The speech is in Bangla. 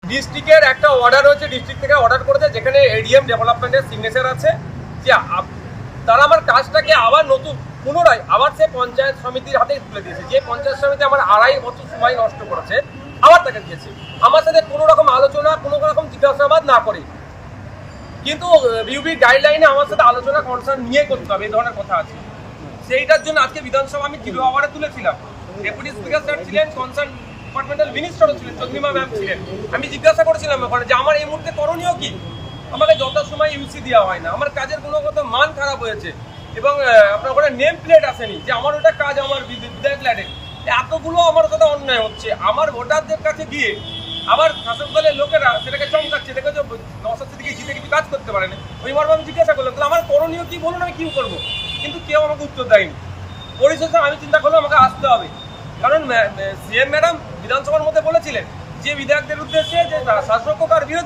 ডিস্ট্রিক্টের একটা অর্ডার হয়েছে, ডিস্ট্রিক্ট থেকে অর্ডার করেছে যেখানে এডিএম ডেভেলপমেন্টের সিগনেচার আছে যে তারা আমার কাজটাকে আবার নতুন পুনরায় আবার সে পঞ্চায়েত সমিতির হাতে তুলে দিয়েছে। যে পঞ্চায়েত সমিতি আমার 2.5 বছর সময় নষ্ট করেছে আবার তাকে দিয়েছে, আমার সাথে কোনো রকম আলোচনা, কোনো রকম জিজ্ঞাসাবাদ না করে। কিন্তু বিউবির গাইডলাইনে আমার সাথে আলোচনা কনসার্ন নিয়ে করতে হবে, এই ধরনের কথা আছে। সেইটার জন্য আজকে বিধানসভা আমি জিরো আওয়ারে তুলেছিলাম। ডেপুটি স্পিকার স্যার ছিলেন, কনসার্ন ডিপার্টমেন্টাল মিনিস্টারও ছিলেন, চন্দ্রিমা ম্যাম ছিলেন। আমি জিজ্ঞাসা করেছিলাম ওখানে যে আমার এই মুহূর্তে করণীয় কি। আমাকে যথাসময় ইউসি দেওয়া হয় না, আমার কাজের গুণগত মান খারাপ হয়েছে এবং আপনার ওখানে নেম প্লেট আসেনি যে আমার ওটা কাজ আমার বিধায়ক ল্যাডে। এতগুলো আমার সাথে অন্যায় হচ্ছে, আমার ভোটারদের কাছে গিয়ে আবার শাসক দলের লোকেরা সেটাকে চমকাচ্ছে, দেখেছো নওশাদ সিদ্দিকী জিতে কিছু কাজ করতে পারেনি। ওই মর্মে আমি জিজ্ঞাসা করলাম তাহলে আমার করণীয় কি বলুন, আমি কি করবো। কিন্তু কেউ আমাকে উত্তর দেয়নি। পরিশেষে আমি চিন্তা করলাম আমাকে আসতে হবে, কারণ সিএম ম্যাডাম বিধানসভার মধ্যে বলেছিলেন যে বিধায়কদের উদ্দেশ্যে যে শাসক আর বিরোধী